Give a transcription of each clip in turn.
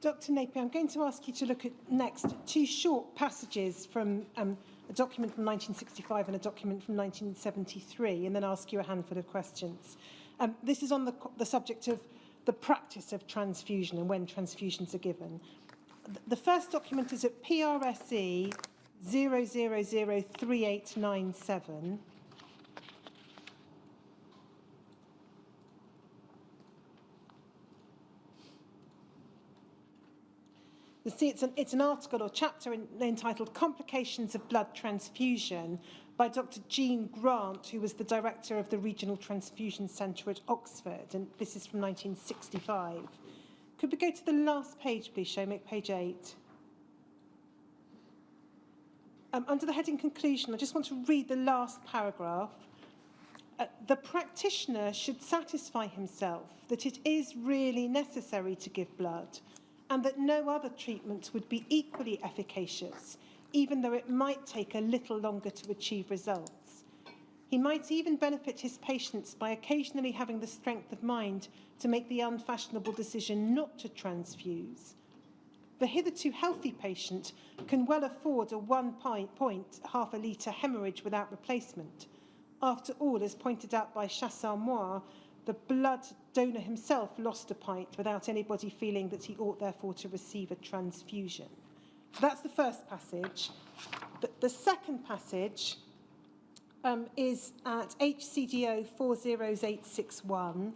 Dr. Napier, I'm going to ask you to look at next two short passages from a document from 1965 and a document from 1973, and then ask you a handful of questions. This is on the subject of the practice of transfusion and when transfusions are given. The first document is at PRSE 0003897. You see, it's an article or chapter entitled Complications of Blood Transfusion by Dr. Jean Grant, who was the director of the Regional Transfusion Centre at Oxford, and this is from 1965. Could we go to the last page, please, Shomik, page 8? Under the heading Conclusion, I just want to read the last paragraph. The practitioner should satisfy himself that it is really necessary to give blood, and that no other treatment would be equally efficacious, even though it might take a little longer to achieve results. He might even benefit his patients by occasionally having the strength of mind to make the unfashionable decision not to transfuse. The hitherto healthy patient can well afford a 1 point, half a litre hemorrhage without replacement. After all, as pointed out by Chassamoir, the blood donor himself lost a pint without anybody feeling that he ought therefore to receive a transfusion. So that's the first passage. The second passage is at HCDO 40861.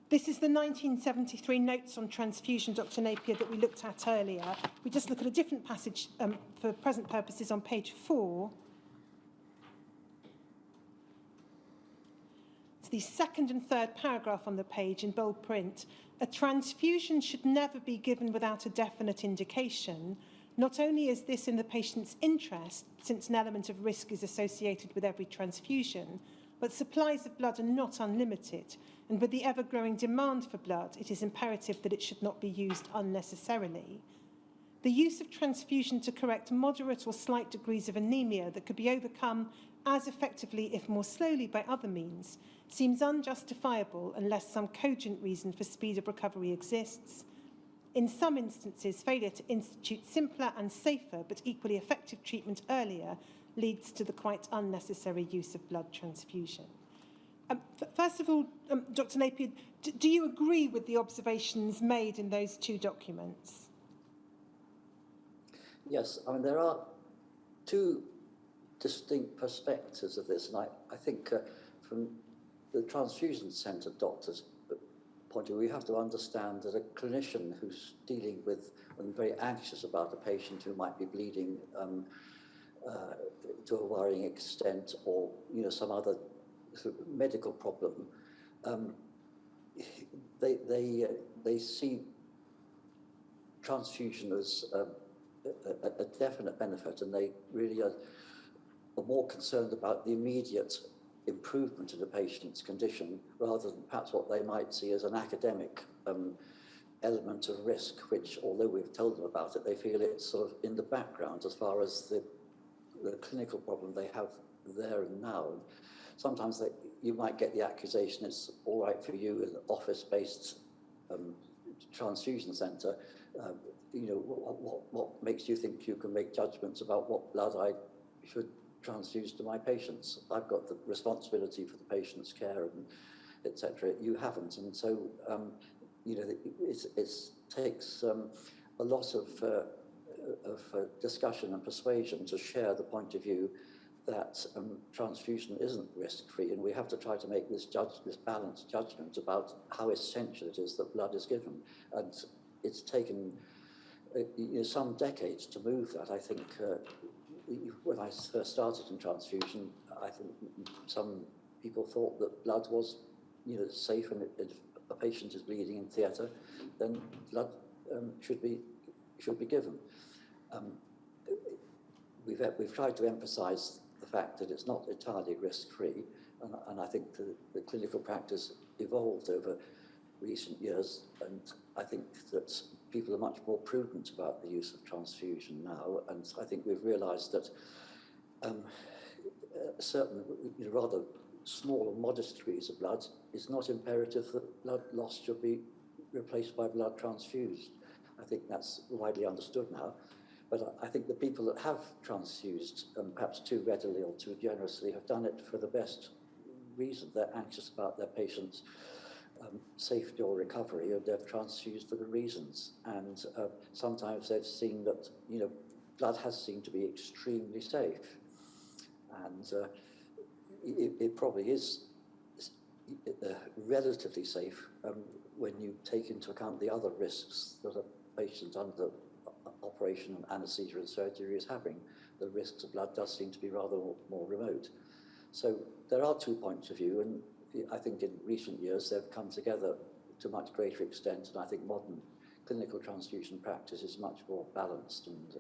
This is the 1973 notes on transfusion, Dr. Napier, that we looked at earlier. We just look at a different passage for present purposes on page 4. It's the second and third paragraph on the page in bold print. A transfusion should never be given without a definite indication. Not only is this in the patient's interest, since an element of risk is associated with every transfusion, but supplies of blood are not unlimited, and with the ever-growing demand for blood, it is imperative that it should not be used unnecessarily. The use of transfusion to correct moderate or slight degrees of anemia that could be overcome as effectively, if more slowly, by other means, seems unjustifiable unless some cogent reason for speed of recovery exists. In some instances, failure to institute simpler and safer but equally effective treatment earlier leads to the quite unnecessary use of blood transfusion. First of all, Dr. Napier, do you agree with the observations made in those two documents? Yes, I mean, there are two distinct perspectives of this, and I think from the transfusion centre doctor's point of view, we have to understand that a clinician who's dealing with and very anxious about a patient who might be bleeding to a worrying extent, or some other sort of medical problem, they see transfusion as a definite benefit, and they really are more concerned about the immediate improvement in the patient's condition rather than perhaps what they might see as an academic element of risk, which, although we've told them about it, they feel it's sort of in the background as far as the clinical problem they have there and now. Sometimes you might get the accusation it's all right for you in an office-based transfusion centre. What makes you think you can make judgments about what blood I should transfuse to my patients? I've got the responsibility for the patient's care, and etc. You haven't, and so it takes a lot of discussion and persuasion to share the point of view that transfusion isn't risk-free, and we have to try to make this balanced judgment about how essential it is that blood is given. And it's taken some decades to move that. I think when I first started in transfusion, I think some people thought that blood was safe, and if a patient is bleeding in theatre, then blood should be given. We've tried to emphasise the fact that it's not entirely risk-free, and I think the clinical practice evolved over recent years, and I think that people are much more prudent about the use of transfusion now, and I think we've realised that certain rather small or modest degrees of blood, it's not imperative that blood loss should be replaced by blood transfused. I think that's widely understood now. But I think the people that have transfused, perhaps too readily or too generously, have done it for the best reason. They're anxious about their patients' safety or recovery, and they've transfused for good reasons. And sometimes they've seen that, blood has seemed to be extremely safe. And it probably is relatively safe when you take into account the other risks that a patient under operation and anaesthesia and surgery is having. The risks of blood does seem to be rather more remote. So there are 2 points of view, and I think in recent years they've come together to a much greater extent, and I think modern clinical transfusion practice is much more balanced and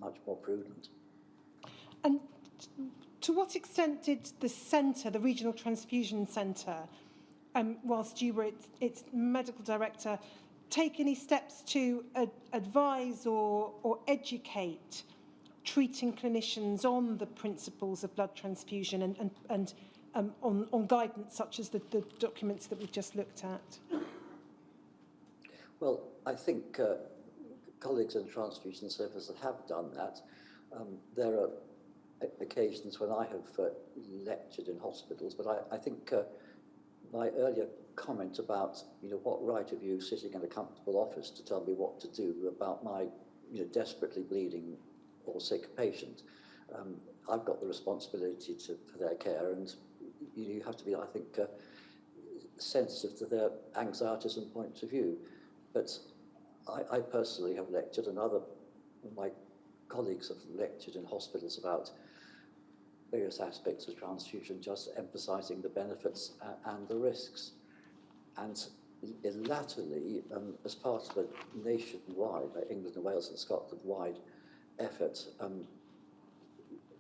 much more prudent. And to what extent did the centre, the Regional Transfusion Centre, whilst you were its medical director, take any steps to advise or educate treating clinicians on the principles of blood transfusion and on guidance such as the documents that we've just looked at? Well, I think colleagues in the transfusion service have done that. There are occasions when I have lectured in hospitals, but I think my earlier comment about what right have you sitting in a comfortable office to tell me what to do about my desperately bleeding or sick patient. I've got the responsibility for their care, and you have to be, I think, sensitive to their anxieties and points of view. But I personally have lectured, and other of my colleagues have lectured in hospitals about various aspects of transfusion, just emphasising the benefits and the risks. And latterly, as part of a nationwide, England and Wales and Scotland-wide effort,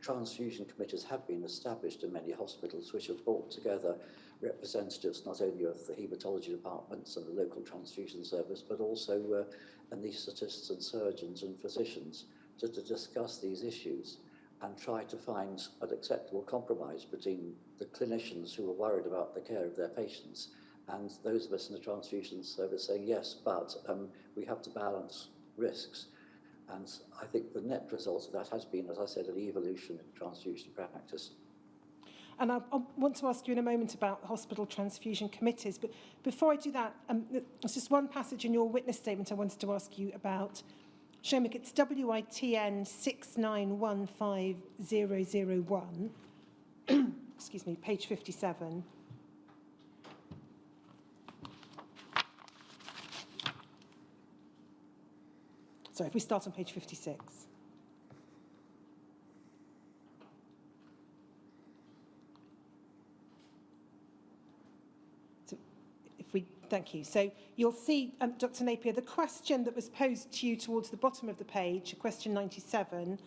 transfusion committees have been established in many hospitals, which have brought together representatives not only of the haematology departments and the local transfusion service, but also anaesthetists and surgeons and physicians to discuss these issues and try to find an acceptable compromise between the clinicians who are worried about the care of their patients and those of us in the transfusion service saying, yes, but we have to balance risks. And I think the net result of that has been, as I said, an evolution in transfusion practice. And I want to ask you in a moment about hospital transfusion committees, but before I do that, there's just one passage in your witness statement I wanted to ask you about. Shomik, it's WITN 6915001, excuse me, page 57. Sorry, if we start on page 56. So, thank you. So you'll see, Dr. Napier, the question that was posed to you towards the bottom of the page, question 97,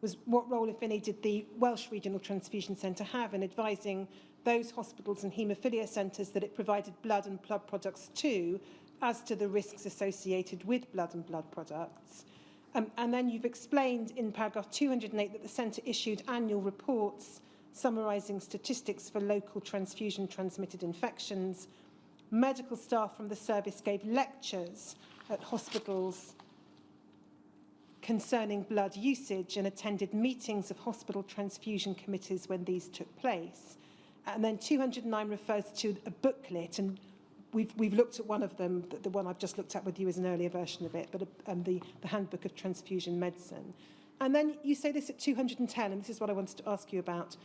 was what role, if any, did the Welsh Regional Transfusion Centre have in advising those hospitals and haemophilia centres that it provided blood and blood products to, as to the risks associated with blood and blood products. And then you've explained in paragraph 208 that the centre issued annual reports summarising statistics for local transfusion-transmitted infections. Medical staff from the service gave lectures at hospitals concerning blood usage and attended meetings of hospital transfusion committees when these took place. And then 209 refers to a booklet, and we've looked at one of them, the one I've just looked at with you is an earlier version of it, but the Handbook of Transfusion Medicine. And then you say this at 210, and this is what I wanted to ask you about.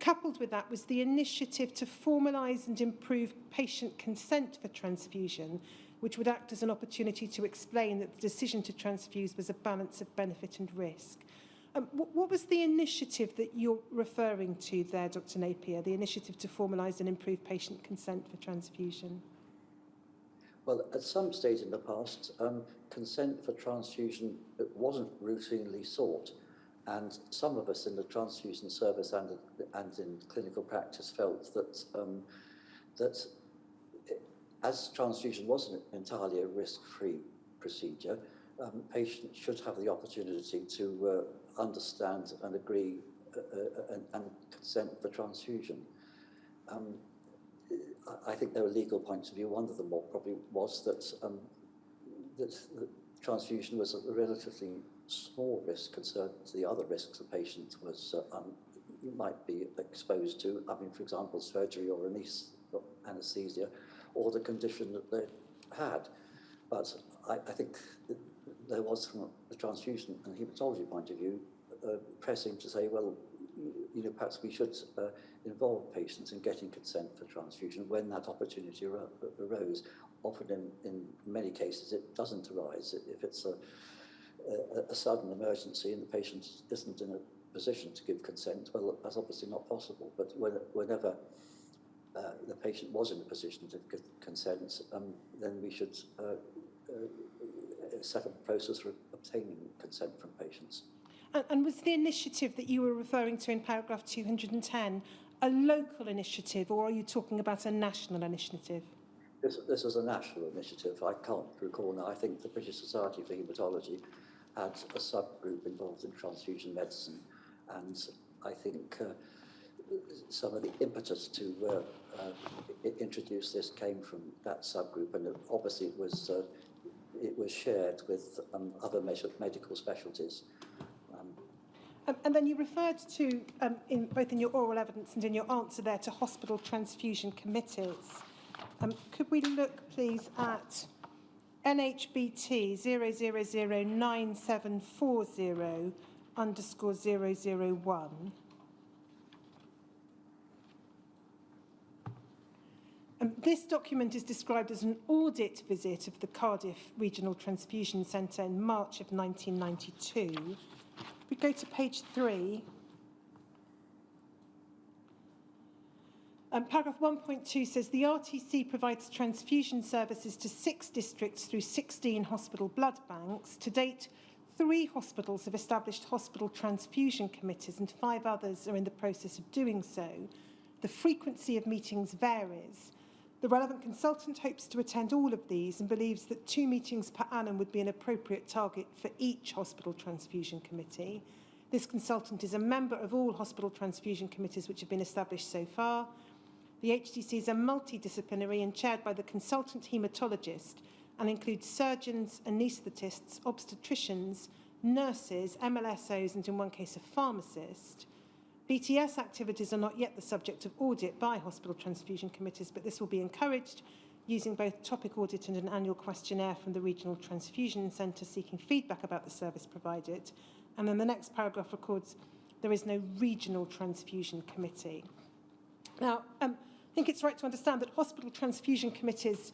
Coupled with that was the initiative to formalise and improve patient consent for transfusion, which would act as an opportunity to explain that the decision to transfuse was a balance of benefit and risk. What was the initiative that you're referring to there, Dr. Napier, the initiative to formalise and improve patient consent for transfusion? Well, at some stage in the past, consent for transfusion wasn't routinely sought. And some of us in the transfusion service and in clinical practice felt that as transfusion wasn't entirely a risk-free procedure, patients should have the opportunity to understand and agree and consent for transfusion. I think there were legal points of view. One of them probably was that that transfusion was a relatively small risk compared to the other risks a patient was might be exposed to. I mean, for example, surgery or anaesthesia, or the condition that they had. But I think that there was, from the transfusion and haematology point of view, pressing to say, well, perhaps we should involve patients in getting consent for transfusion when that opportunity arose. Often in many cases it doesn't arise. If it's a sudden emergency and the patient isn't in a position to give consent, well, that's obviously not possible. But whenever the patient was in a position to give consent, then we should set up a process for obtaining consent from patients. And was the initiative that you were referring to in paragraph 210 a local initiative, or are you talking about a national initiative? This is a national initiative. I can't recall now. I think the British Society for Haematology had a subgroup involved in transfusion medicine, and I think some of the impetus to introduce this came from that subgroup, and obviously it was shared with other medical specialties. And then you referred to, both in your oral evidence and in your answer there, to hospital transfusion committees. Could we look, please, at NHBT 0009740_001? This document is described as an audit visit of the Cardiff Regional Transfusion Centre in March of 1992. We go to page 3. Paragraph 1.2 says the RTC provides transfusion services to 6 districts through 16 hospital blood banks. To date, 3 hospitals have established hospital transfusion committees and 5 others are in the process of doing so. The frequency of meetings varies. The relevant consultant hopes to attend all of these and believes that 2 meetings per annum would be an appropriate target for each hospital transfusion committee. This consultant is a member of all hospital transfusion committees which have been established so far. The HTCs are multidisciplinary and chaired by the consultant haematologist and includes surgeons, anaesthetists, obstetricians, nurses, MLSOs, and in one case a pharmacist. BTS activities are not yet the subject of audit by hospital transfusion committees, but this will be encouraged using both topic audit and an annual questionnaire from the Regional Transfusion Centre seeking feedback about the service provided. And then the next paragraph records there is no regional transfusion committee. Now, I think it's right to understand that hospital transfusion committees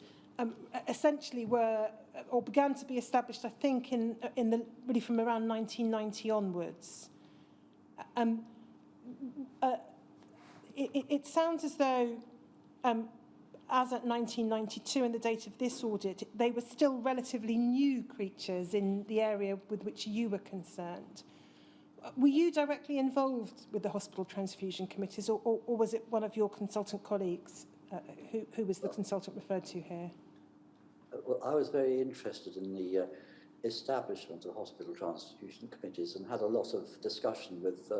essentially were or began to be established, I think, in the really from around 1990 onwards. It sounds as though, as at 1992 and the date of this audit, they were still relatively new creatures in the area with which you were concerned. Were you directly involved with the hospital transfusion committees, or was it one of your consultant colleagues who was the consultant referred to here? Well, I was very interested in the establishment of hospital transfusion committees and had a lot of discussion with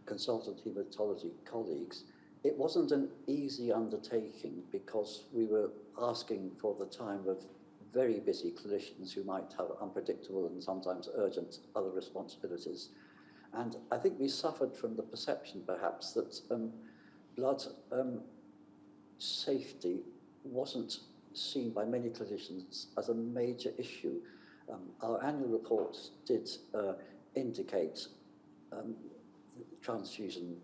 consultant haematology colleagues. It wasn't an easy undertaking because we were asking for the time of very busy clinicians who might have unpredictable and sometimes urgent other responsibilities. And I think we suffered from the perception, perhaps, that blood safety wasn't seen by many clinicians as a major issue. Our annual reports did indicate transfusion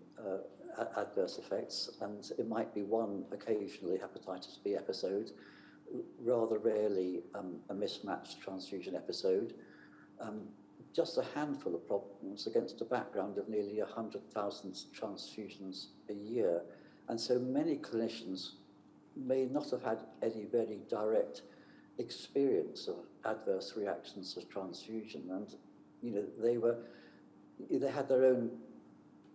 adverse effects, and it might be one occasionally hepatitis B episode, rather rarely a mismatched transfusion episode, just a handful of problems against a background of nearly 100,000 transfusions a year. And so many clinicians may not have had any very direct experience of adverse reactions to transfusion, and they had their own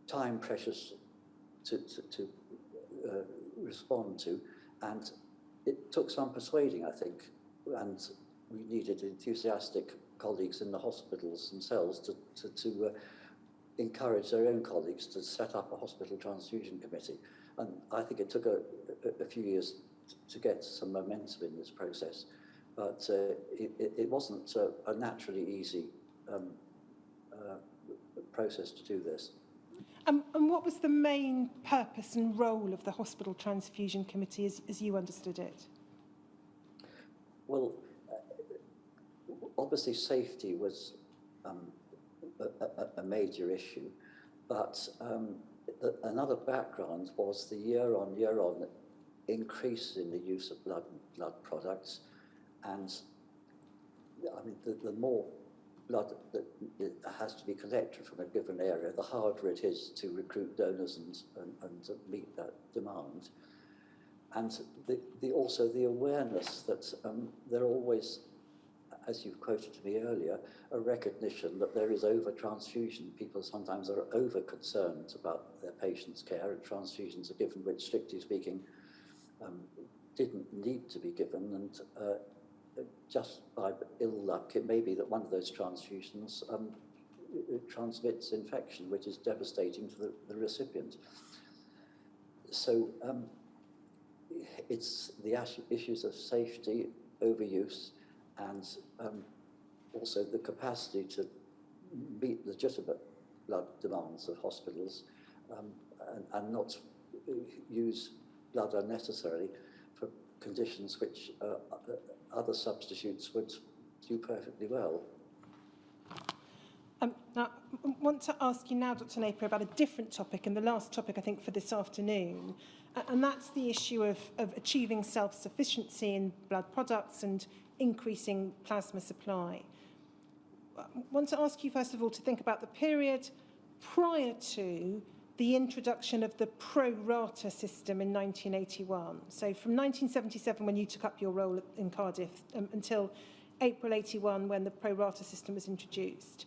time pressures to respond to, and it took some persuading, I think, and we needed enthusiastic colleagues in the hospitals themselves to encouraged their own colleagues to set up a hospital transfusion committee. And I think it took a few years to get some momentum in this process, but it wasn't a naturally easy process to do this. And what was the main purpose and role of the Hospital Transfusion Committee as you understood it? Well, obviously safety was a major issue, but another background was the year-on increase in the use of blood products, and I mean the more blood that has to be collected from a given area, the harder it is to recruit donors and to meet that demand. And also the awareness that there always, as you've quoted to me earlier, a recognition that there is over-transfusion. People sometimes are over-concerned about their patients' care, and transfusions are given which, strictly speaking, didn't need to be given, and just by ill luck, it may be that one of those transfusions transmits infection, which is devastating to the recipient. So it's the issues of safety, overuse, and also the capacity to meet legitimate blood demands of hospitals and not use blood unnecessarily for conditions which other substitutes would do perfectly well. Now, I want to ask you now, Dr. Napier, about a different topic, and the last topic, I think, for this afternoon, and that's the issue of achieving self-sufficiency in blood products and increasing plasma supply. I want to ask you, first of all, to think about the period prior to the introduction of the pro rata system in 1981. So from 1977, when you took up your role in Cardiff, until April 81, when the pro rata system was introduced.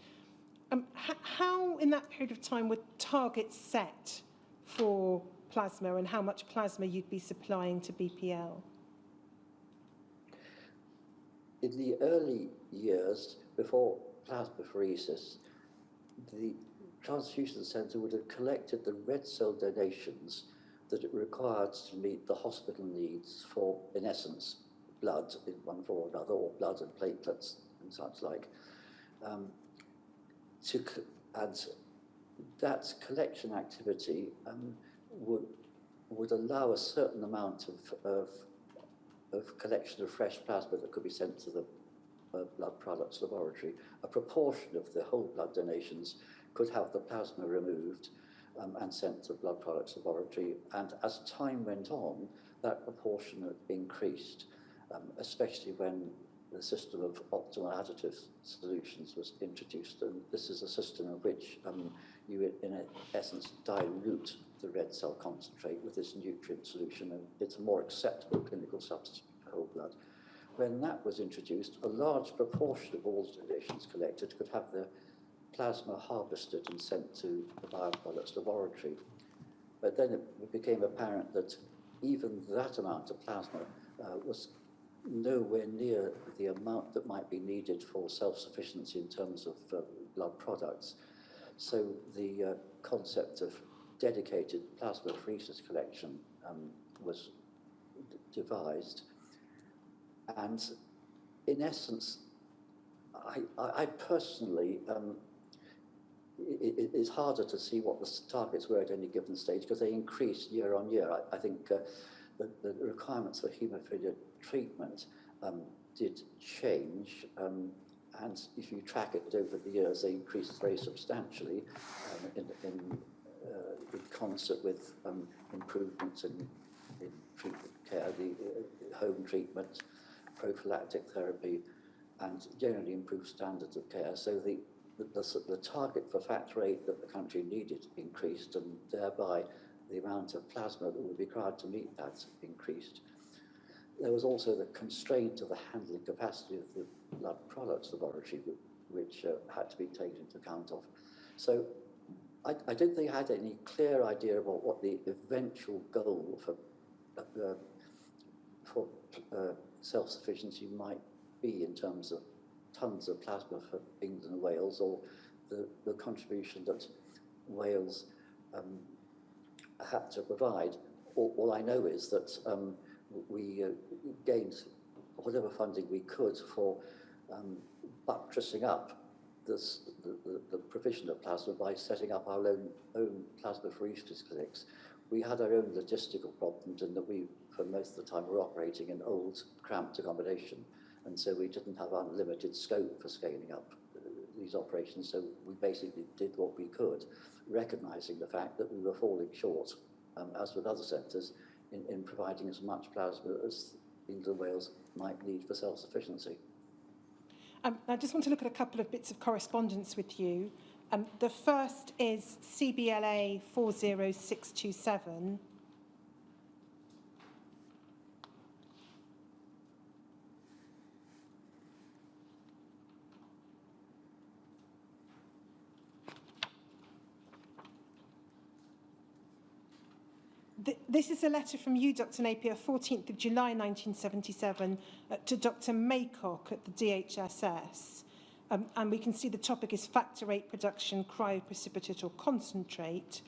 How, in that period of time, were targets set for plasma and how much plasma you'd be supplying to BPL? In the early years, before plasmapheresis, the Transfusion Centre would have collected the red cell donations that it required to meet the hospital needs for, in essence, blood in one form or another, or blood and platelets and such like. And that collection activity would allow a certain amount of collection of fresh plasma that could be sent to the blood products laboratory. A proportion of the whole blood donations could have the plasma removed and sent to the blood products laboratory. And as time went on, that proportion increased, especially when the system of optimal additive solutions was introduced. And this is a system in which you, in essence, dilute the red cell concentrate with this nutrient solution, and it's a more acceptable clinical substitute for whole blood. When that was introduced, a large proportion of all donations collected could have the plasma harvested and sent to the bioproducts laboratory. But then it became apparent that even that amount of plasma was nowhere near the amount that might be needed for self-sufficiency in terms of blood products. So the concept of dedicated plasmapheresis collection was devised. And in essence, I personally, it's harder to see what the targets were at any given stage because they increased year on year. I think the requirements for haemophilia treatment did change, and if you track it over the years, they increased very substantially in concert with improvements in treatment care, the home treatment, prophylactic therapy, and generally improved standards of care. So the target for factor VIII that the country needed increased, and thereby the amount of plasma that would be required to meet that increased. There was also the constraint of the handling capacity of the blood products laboratory, which had to be taken into account of. So I don't think I had any clear idea about what the eventual goal for self-sufficiency might be in terms of tons of plasma for England and Wales, or the contribution that Wales had to provide. All I know is that we gained whatever funding we could for buttressing up the provision of plasma by setting up our own plasmapheresis clinics. We had our own logistical problems in that we, for most of the time, were operating in old, cramped accommodation, and so we didn't have unlimited scope for scaling up these operations, so we basically did what we could, recognising the fact that we were falling short, as with other centres, in providing as much plasma as England and Wales might need for self-sufficiency. I just want to look at a couple of bits of correspondence with you. The first is CBLA 40627. This is a letter from you, Dr. Napier, 14th of July 1977, to Dr. Maycock at the DHSS. And we can see the topic is factor VIII production, cryoprecipitate or concentrate.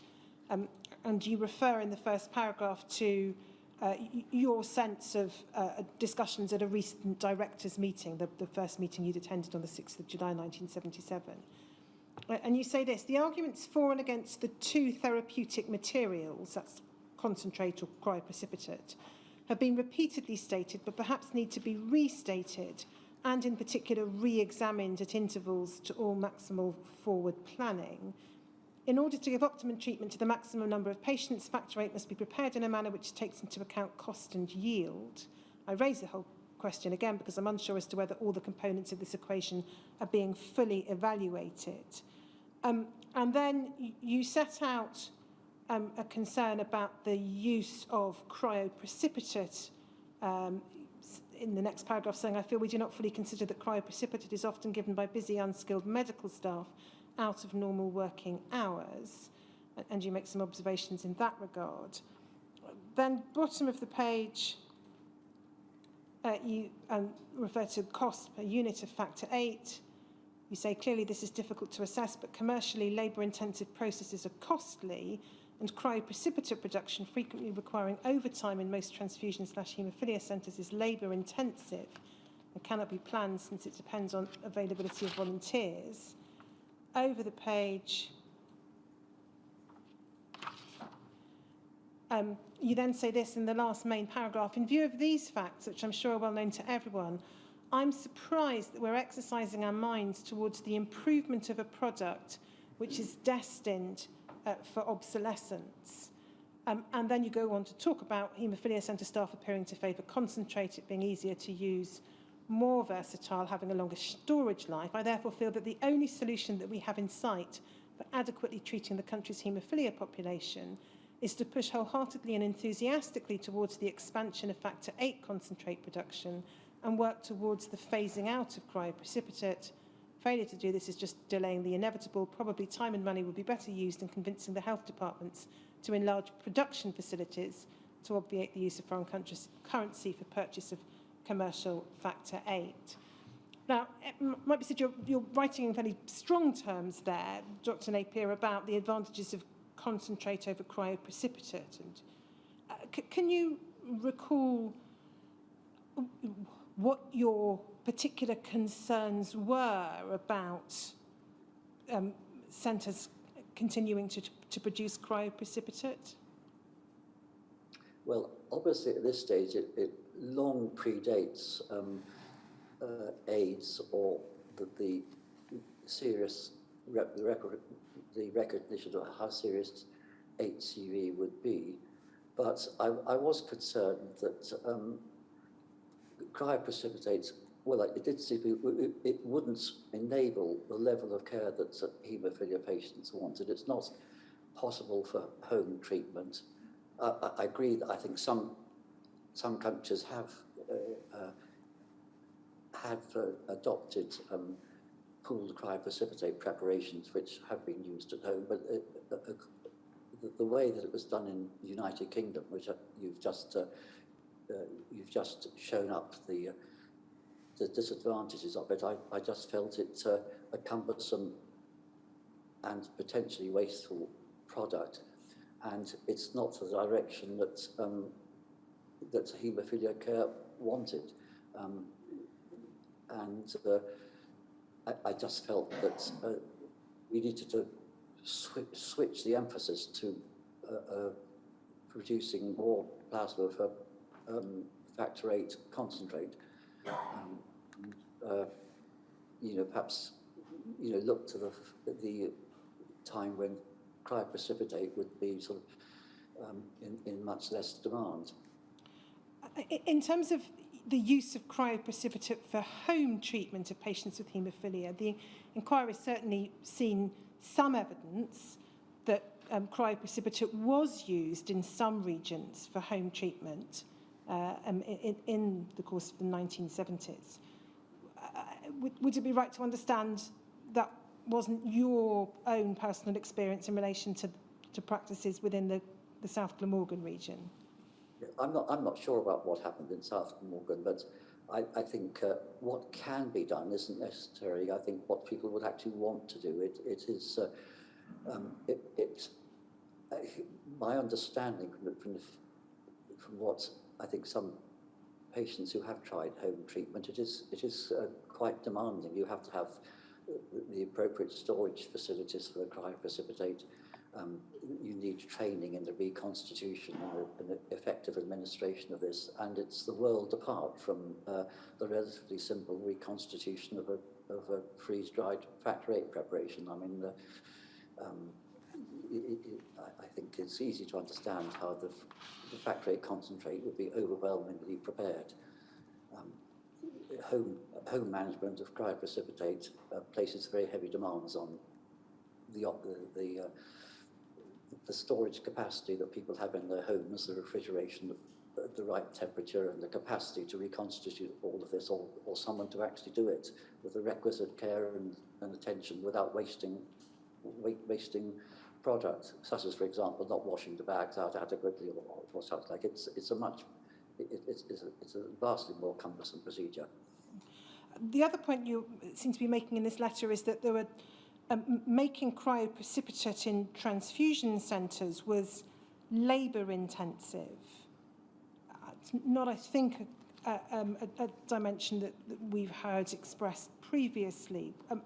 And you refer in the first paragraph to your sense of discussions at a recent directors' meeting, the first meeting you'd attended on the 6th of July 1977. And you say this: the arguments for and against the two therapeutic materials, that's concentrate or cryoprecipitate, have been repeatedly stated, but perhaps need to be restated and in particular re-examined at intervals to all maximal forward planning. In order to give optimum treatment to the maximum number of patients, factor VIII must be prepared in a manner which takes into account cost and yield. I raise the whole question again because I'm unsure as to whether all the components of this equation are being fully evaluated. And then you set out a concern about the use of cryoprecipitate in the next paragraph, saying, I feel we do not fully consider that cryoprecipitate is often given by busy, unskilled medical staff out of normal working hours. And you make some observations in that regard. Then, bottom of the page, you refer to cost per unit of factor VIII. You say, clearly this is difficult to assess, but commercially labour-intensive processes are costly, and cryoprecipitate production, frequently requiring overtime in most transfusion/haemophilia centres, is labour-intensive and cannot be planned since it depends on availability of volunteers. Over the page, you then say this in the last main paragraph: in view of these facts, which I'm sure are well known to everyone, I'm surprised that we're exercising our minds towards the improvement of a product which is destined for obsolescence. And then you go on to talk about haemophilia centre staff appearing to favour concentrate, it being easier to use, more versatile, having a longer storage life. I therefore feel that the only solution that we have in sight for adequately treating the country's haemophilia population is to push wholeheartedly and enthusiastically towards the expansion of factor VIII concentrate production and work towards the phasing out of cryoprecipitate. Failure to do this is just delaying the inevitable. Probably time and money will be better used in convincing the health departments to enlarge production facilities to obviate the use of foreign currency for purchase of commercial factor VIII. Now, it might be said you're writing in fairly strong terms there, Dr. Napier, about the advantages of concentrate over cryoprecipitate. And can you recall what your particular concerns were about centres continuing to produce cryoprecipitate? Well, obviously at this stage it long predates AIDS or the serious the recognition of how serious HCV would be. But I was concerned that cryoprecipitate, well, it did seem it wouldn't enable the level of care that haemophilia patients wanted. It's not possible for home treatment. I agree that I think some countries have adopted pooled cryoprecipitate preparations which have been used at home, but the way that it was done in the United Kingdom, which you've just shown up the disadvantages of it, I just felt it a cumbersome and potentially wasteful product, and it's not the direction that that haemophilia care wanted. I just felt that we needed to switch the emphasis to producing more plasma for factor VIII concentrate. Perhaps look to the time when cryoprecipitate would be sort of in much less demand. In terms of the use of cryoprecipitate for home treatment of patients with haemophilia, the inquiry has certainly seen some evidence that cryoprecipitate was used in some regions for home treatment in the course of the 1970s. Would it be right to understand that wasn't your own personal experience in relation to practices within the South Glamorgan region? I'm not sure about what happened in South Glamorgan, but I think what can be done isn't necessarily, I think, what people would actually want to do. It is my understanding from what I think some patients who have tried home treatment, it is quite demanding. You have to have the appropriate storage facilities for the cryoprecipitate. You need training in the reconstitution and effective administration of this, and it's the world apart from the relatively simple reconstitution of a freeze-dried factor VIII preparation. I mean, I think it's easy to understand how the factor VIII concentrate would be overwhelmingly prepared. Home management of cryoprecipitate places very heavy demands on the storage capacity that people have in their homes, the refrigeration at the right temperature, and the capacity to reconstitute all of this, or someone to actually do it with the requisite care and attention without wasting product, such as, for example, not washing the bags out adequately or such like. It's a vastly more cumbersome procedure. The other point you seem to be making in this letter is that there were making cryoprecipitate in transfusion centres was labour-intensive. It's not, I think, a dimension that we've heard expressed previously. And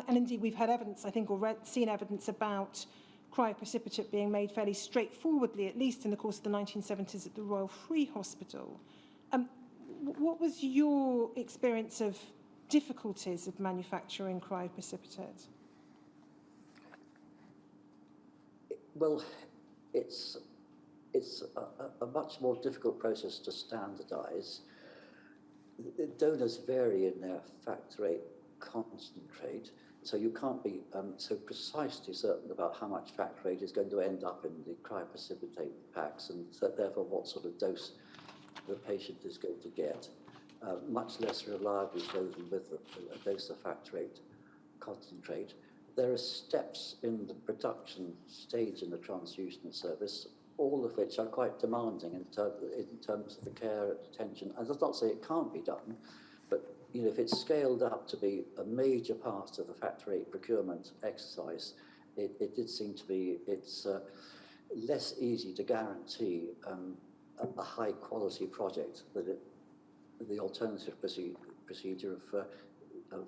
indeed, we've had evidence, I think, or seen evidence about cryoprecipitate being made fairly straightforwardly, at least in the course of the 1970s at the Royal Free Hospital. What was your experience of difficulties of manufacturing cryoprecipitate? Well, it's a much more difficult process to standardise. Donors vary in their factor VIII concentrate, so you can't be so precisely certain about how much factor VIII is going to end up in the cryoprecipitate packs, and therefore what sort of dose the patient is going to get. Much less reliably so than with a dose of factor VIII concentrate. There are steps in the production stage in the transfusion service, all of which are quite demanding in terms of the care and attention. And that's not to say it can't be done, but if it's scaled up to be a major part of the factor VIII procurement exercise, it did seem to be it's less easy to guarantee a high quality project than the alternative procedure of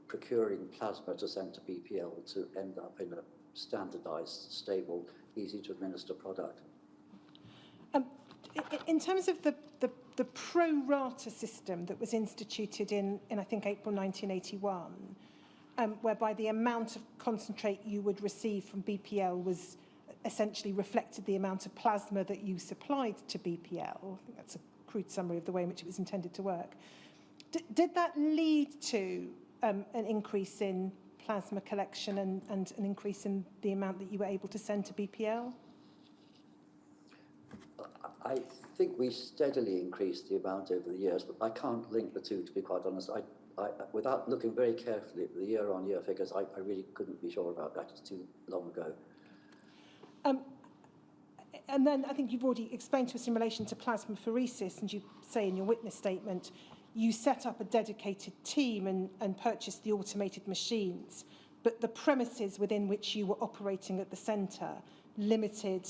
procuring plasma to send to BPL to end up in a standardised, stable, easy to administer product. In terms of the pro rata system that was instituted in I think April 1981, whereby the amount of concentrate you would receive from BPL was essentially reflected the amount of plasma that you supplied to BPL. I think that's a crude summary of the way in which it was intended to work. Did that lead to an increase in plasma collection and an increase in the amount that you were able to send to BPL? I think we steadily increased the amount over the years, but I can't link the two, to be quite honest. Without looking very carefully at the year-on-year figures, I really couldn't be sure about that. It's too long ago. And then I think you've already explained to us in relation to plasmapheresis, and you say in your witness statement you set up a dedicated team and purchased the automated machines, but the premises within which you were operating at the centre limited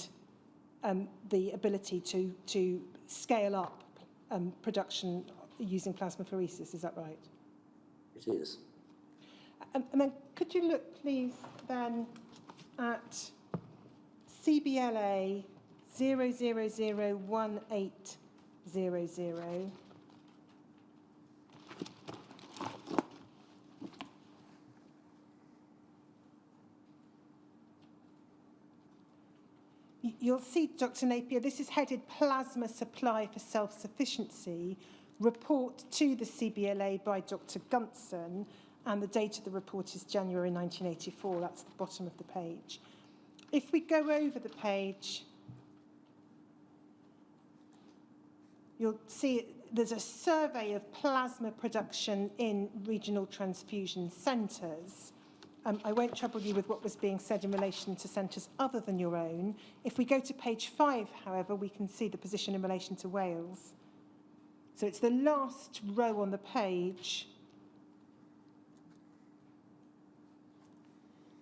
the ability to scale up production using plasmapheresis. Is that right? It is. And then could you look, please, then at CBLA 0001800. You'll see, Dr. Napier, this is headed Plasma Supply for Self-Sufficiency, report to the CBLA by Dr. Gunson, and the date of the report is January 1984. That's the bottom of the page. If we go over the page, you'll see there's a survey of plasma production in regional transfusion centres. I won't trouble you with what was being said in relation to centres other than your own. If we go to page 5, however, we can see the position in relation to Wales. So it's the last row on the page.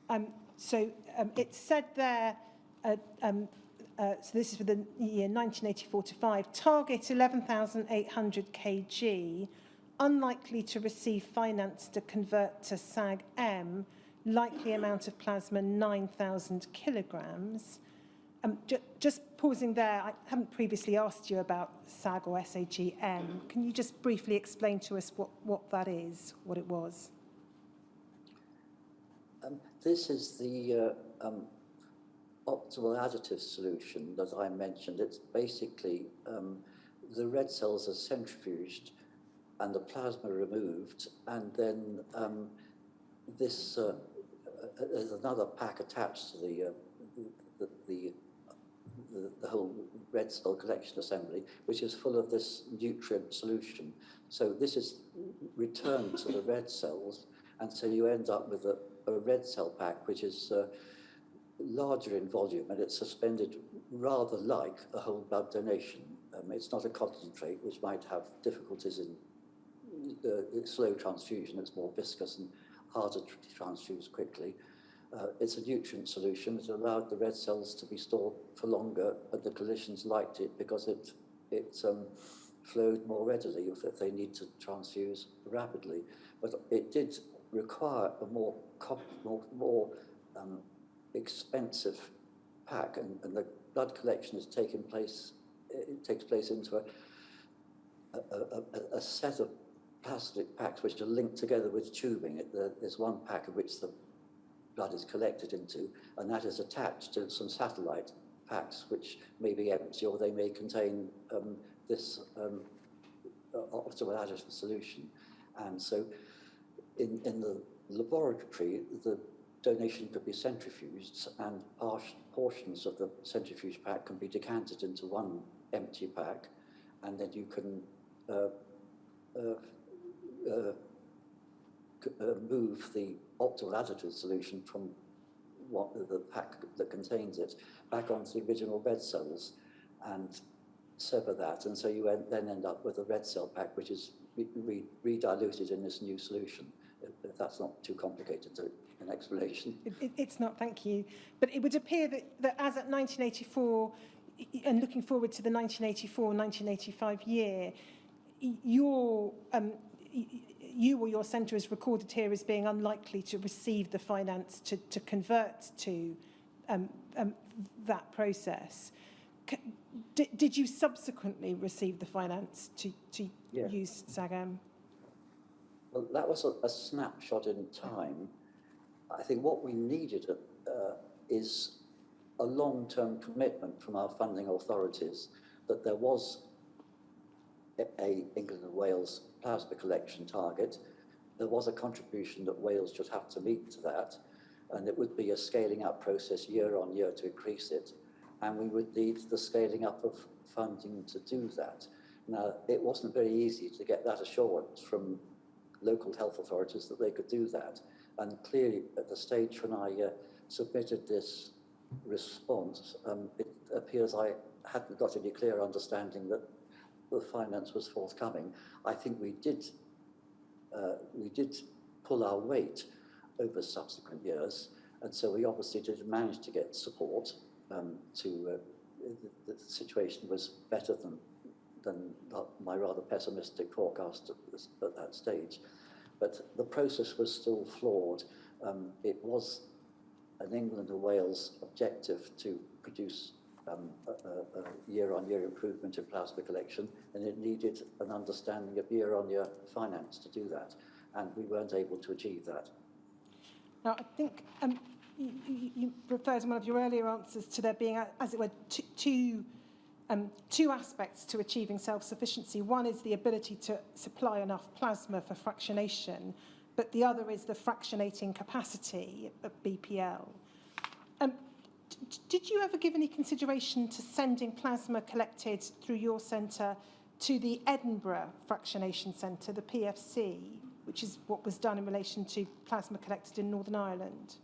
It said there, so this is for the year 1984 to 5, target 11,800 kg, unlikely to receive finance to convert to SAG-M, likely amount of plasma 9,000 kilograms. Just pausing there, I haven't previously asked you about SAG or SAG-M. Can you just briefly explain to us what that is, what it was? This is the optimal additive solution that I mentioned. It's basically the red cells are centrifuged and the plasma removed, and then there's another pack attached to the whole red cell collection assembly, which is full of this nutrient solution. So this is returned to the red cells, and so you end up with a red cell pack, which is larger in volume, and it's suspended rather like a whole blood donation. It's not a concentrate, which might have difficulties in slow transfusion. It's more viscous and harder to transfuse quickly. It's a nutrient solution. It allowed the red cells to be stored for longer, but the clinicians liked it because it flowed more readily if they need to transfuse rapidly. But it did require a more expensive pack, and the blood collection is taking place. It takes place into a set of plastic packs which are linked together with tubing. There's one pack of which the blood is collected into, and that is attached to some satellite packs which may be empty, or they may contain this optimal additive solution. And so in the laboratory, the donation could be centrifuged, and portions of the centrifuge pack can be decanted into one empty pack, and then you can move the optimal additive solution from the pack that contains it back onto the original red cells and sever that, and so you then end up with a red cell pack which is rediluted in this new solution. If that's not too complicated an explanation. It's not, thank you. But it would appear that as at 1984, and looking forward to the 1984-1985 year, you or your centre is recorded here as being unlikely to receive the finance to convert to that process. Did you subsequently receive the finance to use SAG-M? Well, that was a snapshot in time. I think what we needed is a long-term commitment from our funding authorities that there was a England and Wales plasma collection target. There was a contribution that Wales should have to meet to that, and it would be a scaling up process year on year to increase it, and we would need the scaling up of funding to do that. Now, it wasn't very easy to get that assurance from local health authorities that they could do that, and clearly at the stage when I submitted this response, it appears I hadn't got any clear understanding that the finance was forthcoming, I think we did pull our weight over subsequent years, and so we obviously did manage to get support. The situation was better than my rather pessimistic forecast at that stage. But the process was still flawed. It was an England and Wales objective to produce a year-on-year improvement in plasma collection, and it needed an understanding of year-on-year finance to do that, and we weren't able to achieve that. Now, I think you referred in one of your earlier answers to there being, as it were, two aspects to achieving self-sufficiency. One is the ability to supply enough plasma for fractionation, but the other is the fractionating capacity of BPL. Did you ever give any consideration to sending plasma collected through your centre to the Edinburgh Fractionation Centre, the PFC, which is what was done in relation to plasma collected in Northern Ireland?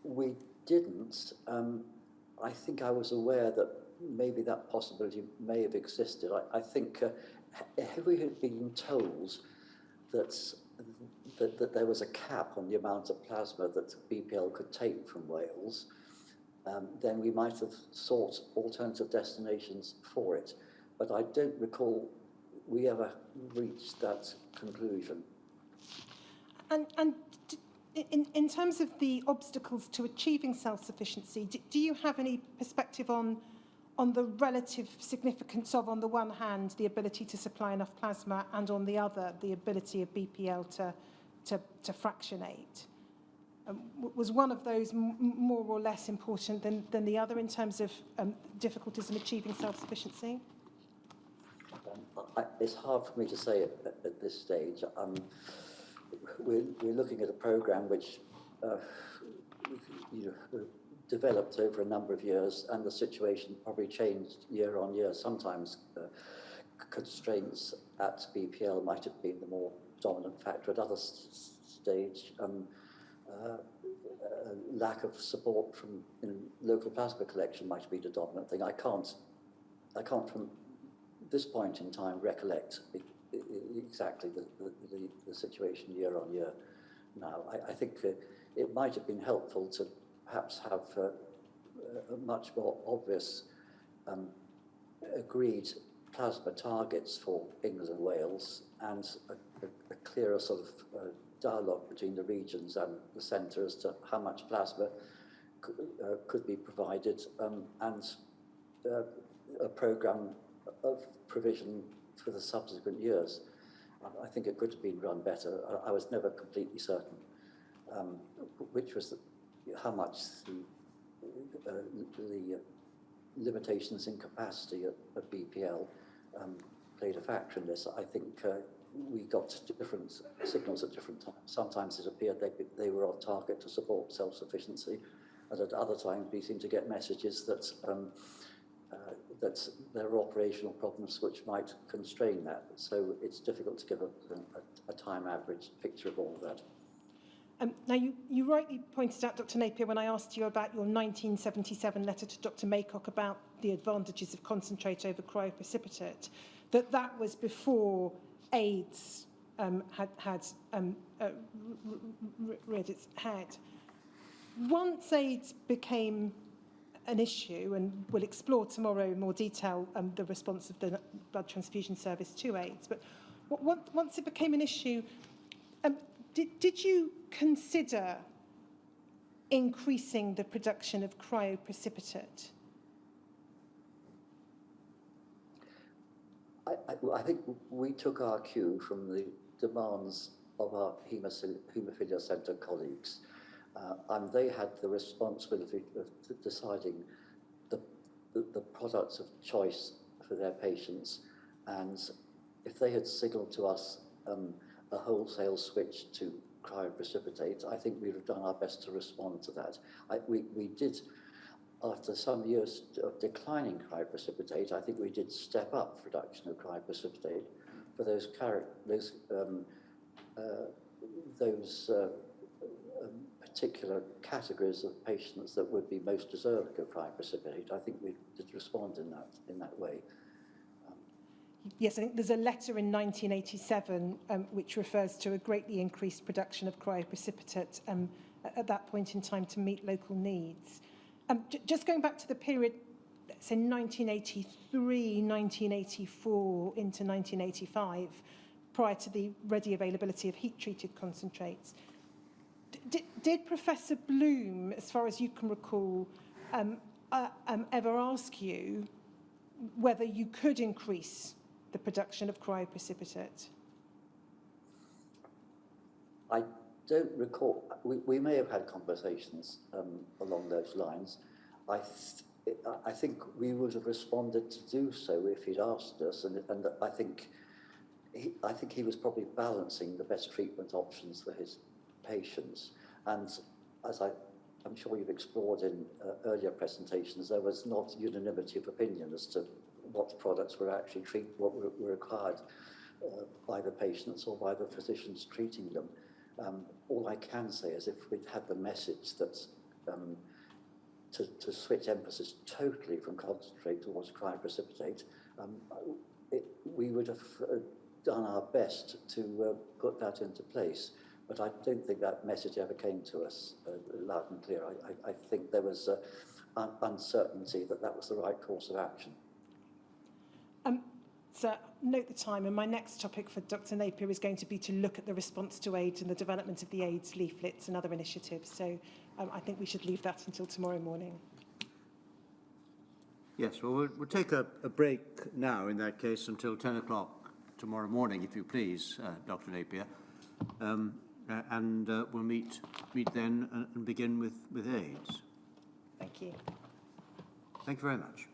We didn't. I think I was aware that maybe that possibility may have existed. I think if we had been told that there was a cap on the amount of plasma that BPL could take from Wales, then we might have sought alternative destinations for it. But I don't recall we ever reached that conclusion. And in terms of the obstacles to achieving self-sufficiency, do you have any perspective on the relative significance of, on the one hand, the ability to supply enough plasma, and on the other, the ability of BPL to fractionate? Was one of those more or less important than the other in terms of difficulties in achieving self-sufficiency? It's hard for me to say at this stage. We're looking at a programme which developed over a number of years, and the situation probably changed year on year. Sometimes constraints at BPL might have been the more dominant factor. At other stage, lack of support from local plasma collection might have been the dominant thing. I can't from this point in time recollect exactly the situation year on year now. I think it might have been helpful to perhaps have much more obvious agreed plasma targets for England and Wales, and a clearer sort of dialogue between the regions and the centre as to how much plasma could be provided, and a programme of provision for the subsequent years. I think it could have been run better. I was never completely certain which was how much the limitations in capacity of BPL played a factor in this. I think we got different signals at different times. Sometimes it appeared they were on target to support self-sufficiency, and at other times we seemed to get messages that there are operational problems which might constrain that. So it's difficult to give a time average picture of all of that. Now, you rightly pointed out, Dr. Napier, when I asked you about your 1977 letter to Dr. Maycock about the advantages of concentrate over cryoprecipitate, that was before AIDS had reared its head. Once AIDS became an issue, and we'll explore tomorrow in more detail the response of the blood transfusion service to AIDS, but once it became an issue, did you consider increasing the production of cryoprecipitate? I think we took our cue from the demands of our haemophilia centre colleagues, and they had the responsibility of deciding the products of choice for their patients. And if they had signalled to us a wholesale switch to cryoprecipitate, I think we'd have done our best to respond to that. We did, after some years of declining cryoprecipitate, I think we did step up production of cryoprecipitate for those particular categories of patients that would be most deserving of cryoprecipitate. I think we did respond in that way. Yes, I think there's a letter in 1987 which refers to a greatly increased production of cryoprecipitate at that point in time to meet local needs. Just going back to the period, let's say 1983, 1984 into 1985, prior to the ready availability of heat-treated concentrates, did Professor Bloom, as far as you can recall, ever ask you whether you could increase the production of cryoprecipitate? I don't recall. We may have had conversations along those lines. I think we would have responded to do so if he'd asked us, and I think he was probably balancing the best treatment options for his patients. And as I'm sure you've explored in earlier presentations, there was not unanimity of opinion as to what products were actually what were required by the patients or by the physicians treating them. All I can say is if we'd had the message that to switch emphasis totally from concentrate towards cryoprecipitate, we would have done our best to put that into place. But I don't think that message ever came to us loud and clear. I think there was uncertainty that was the right course of action. So note the time, and my next topic for Dr. Napier is going to be to look at the response to AIDS and the development of the AIDS leaflets and other initiatives. So I think we should leave that until tomorrow morning. Yes, well, we'll take a break now, in that case, until 10 o'clock tomorrow morning, if you please, Dr. Napier. And we'll meet then and begin with AIDS. Thank you. Thank you very much.